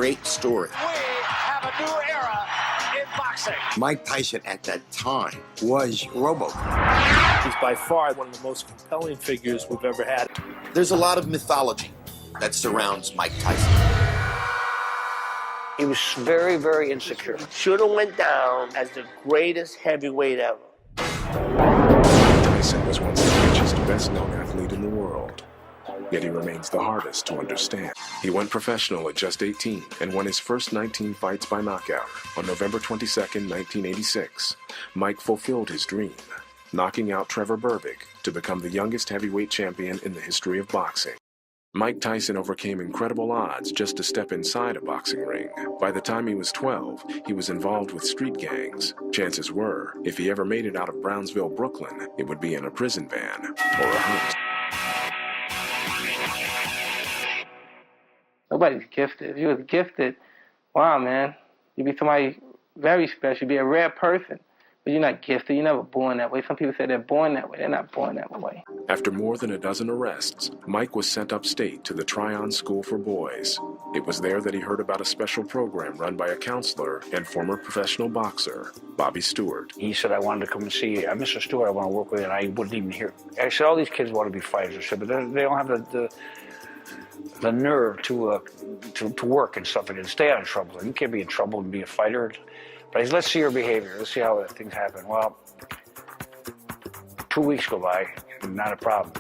great story. We have a new era in boxing. Mike Tyson at that time was RoboCop. He's by far one of the most compelling figures we've ever had. There's a lot of mythology that surrounds Mike Tyson. He was very, very insecure. Should have went down as the greatest heavyweight ever. Tyson was once the richest, best-known athlete in the world. Yet he remains the hardest to understand. He went professional at just 18 and won his first 19 fights by knockout. On November 22, 1986, Mike fulfilled his dream, knocking out Trevor Berbick to become the youngest heavyweight champion in the history of boxing. Mike Tyson overcame incredible odds just to step inside a boxing ring. By the time he was 12, he was involved with street gangs. Chances were, if he ever made it out of Brownsville, Brooklyn, it would be in a prison van or a hunt. Nobody's gifted. If you was gifted, wow, man, you'd be somebody very special. You'd be a rare person. But you're not gifted. You're never born that way. Some people say they're born that way. They're not born that way. After more than a dozen arrests, Mike was sent upstate to the Tryon School for Boys. It was there that he heard about a special program run by a counselor and former professional boxer, Bobby Stewart. He said, I wanted to come and see you. Mr. Stewart, I want to work with you, and I wouldn't even hear. I said, all these kids want to be fighters. I said, but they don't have the nerve to work and stuff and stay out of trouble. You can't be in trouble and be a fighter. But he said, let's see your behavior. Let's see how things happen. Well, 2 weeks go by, not a problem.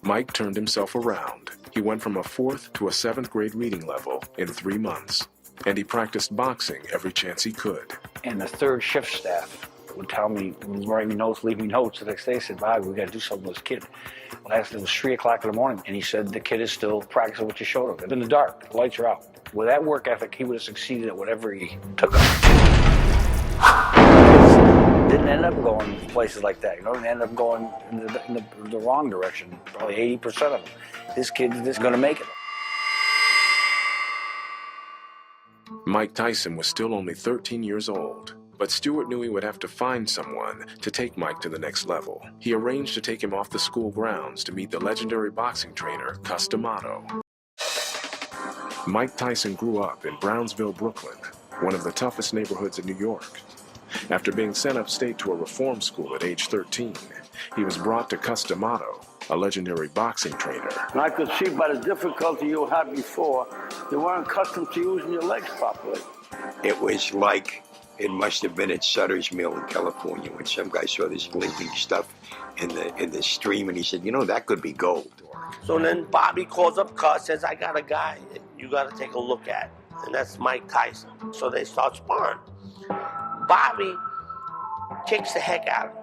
Mike turned himself around. He went from a 4th to a 7th grade reading level in 3 months. And he practiced boxing every chance he could. And the third shift staff would tell me, would write me notes, leave me notes. The next day, I said, Bob, we got to do something with this kid. Well, it was 3 o'clock in the morning, and he said, the kid is still practicing what you showed him. In the dark, the lights are out. With that work ethic, he would have succeeded at whatever he took up. Didn't end up going places like that, you know, and ended up going in the wrong direction, probably 80% of them. This kid is going to make it. Mike Tyson was still only 13 years old, but Stewart knew he would have to find someone to take Mike to the next level. He arranged to take him off the school grounds to meet the legendary boxing trainer, Cus D'Amato. Mike Tyson grew up in Brownsville, Brooklyn, one of the toughest neighborhoods in New York. After being sent upstate to a reform school at age 13, he was brought to Cus D'Amato, a legendary boxing trainer. And I could see by the difficulty you had before, you weren't accustomed to using your legs properly. It was like it must have been at Sutter's Mill in California when some guy saw this blinking stuff in the stream, and he said, you know, that could be gold. So then Bobby calls up Cus, says, I got a guy that you got to take a look at, and that's Mike Tyson. So they start sparring. Bobby kicks the heck out of him,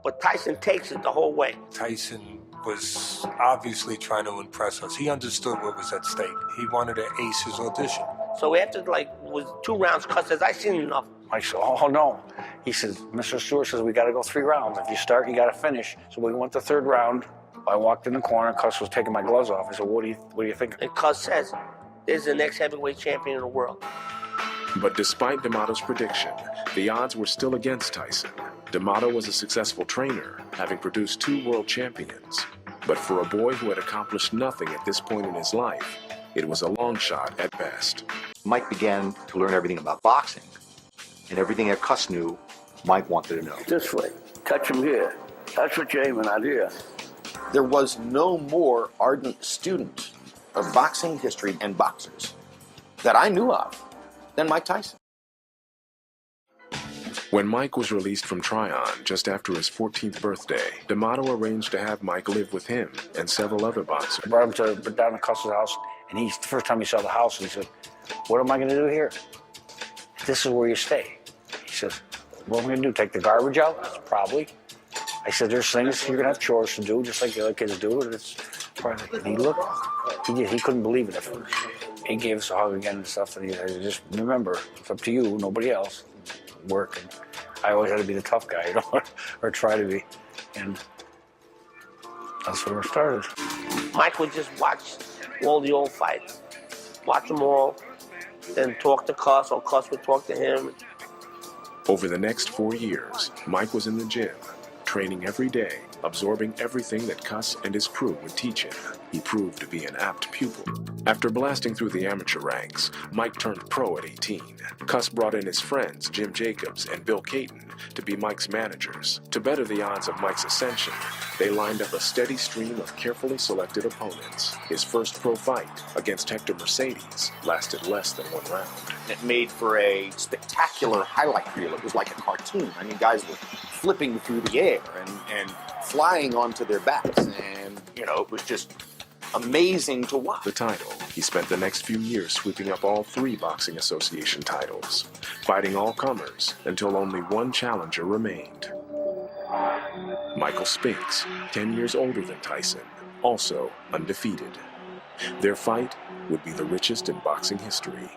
but Tyson takes it the whole way. Tyson was obviously trying to impress us. He understood what was at stake. He wanted to ace his audition. So after, was 2 rounds, Cus says, I seen enough. I said, oh, no. He says, Mr. Stewart says, we got to go 3 rounds. If you start, you got to finish. So we went the 3rd round. I walked in the corner. Cus was taking my gloves off. I said, what do you think? And Cus says, this is the next heavyweight champion in the world. But despite D'Amato's prediction, the odds were still against Tyson. D'Amato was a successful trainer, having produced 2 world champions. But for a boy who had accomplished nothing at this point in his life, it was a long shot at best. Mike began to learn everything about boxing, and everything that Cus knew, Mike wanted to know. This way, catch him here. That's what you're aiming at here. There was no more ardent student of boxing history and boxers that I knew of than Mike Tyson. When Mike was released from Tryon just after his 14th birthday, D'Amato arranged to have Mike live with him and several other boxers. I brought him down to Cus's house, and the first time he saw the house, he said, what am I going to do here? This is where you stay. He says, what am I going to do, take the garbage out? I said, probably. I said, there's things, you're going to have chores to do, just like the other kids do. And it's private. And he looked, he couldn't believe it at first. He gave us a hug again and stuff, and he said, just remember, it's up to you, nobody else. Work, and I always had to be the tough guy, you know, or try to be, and that's where it started. Mike would just watch all the old fights, watch them all, then talk to Cus, or Cus would talk to him. Over the next 4 years, Mike was in the gym, training every day, absorbing everything that Cus and his crew would teach him. He proved to be an apt pupil. After blasting through the amateur ranks, Mike turned pro at 18. Cus brought in his friends Jim Jacobs and Bill Caton to be Mike's managers. To better the odds of Mike's ascension, they lined up a steady stream of carefully selected opponents. His first pro fight against Hector Mercedes lasted less than 1 round. It made for a spectacular highlight reel. It was like a cartoon. I mean, guys were flipping through the air and flying onto their backs. And, it was just amazing to watch. The title. He spent the next few years sweeping up all 3 Boxing Association titles, fighting all comers until only 1 challenger remained. Michael Spinks, 10 years older than Tyson, also undefeated. Their fight would be the richest in boxing history.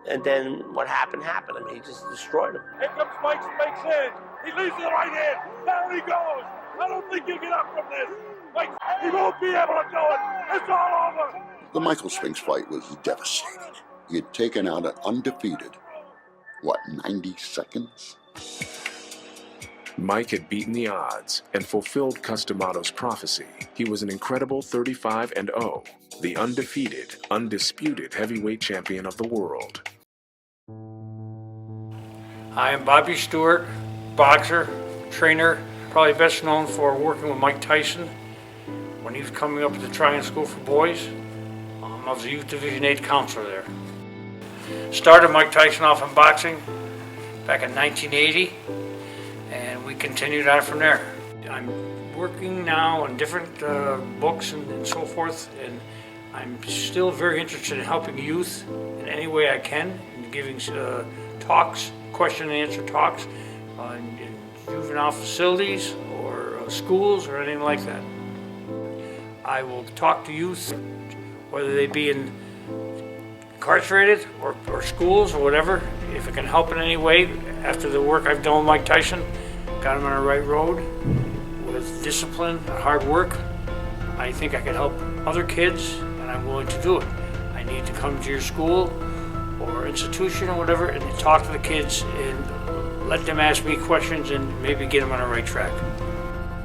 And then what happened. I mean, he just destroyed him. Here comes Mike Spinks in. He leaves the right hand. There he goes. I don't think he'll get up from this. Mike, he won't be able to do it. It's all over. The Michael Spinks fight was devastating. He had taken out an undefeated, 90 seconds? Mike had beaten the odds and fulfilled Cus D'Amato's prophecy. He was an incredible 35-0, the undefeated, undisputed heavyweight champion of the world. I am Bobby Stewart, boxer, trainer, probably best known for working with Mike Tyson when he was coming up at the Training School for Boys. I was the Youth Division 8 counselor there. Started Mike Tyson off in boxing back in 1980, and we continued on from there. I'm working now on different books and so forth, and I'm still very interested in helping youth in any way I can, in giving talks, question and answer talks in juvenile facilities or schools or anything like that. I will talk to youth, whether they be incarcerated or schools or whatever, if it can help in any way. After the work I've done with Mike Tyson, got him on the right road with discipline and hard work, I think I can help other kids, and I'm willing to do it. I need to come to your school or institution or whatever and talk to the kids and let them ask me questions and maybe get them on the right track.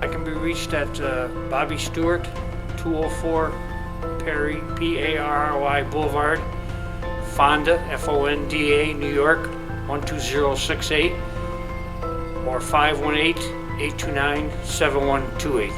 I can be reached at Bobby Stewart, 204 Perry, P-A-R-R-Y Boulevard, Fonda, F-O-N-D-A, New York, 12068, or 518-829-7128.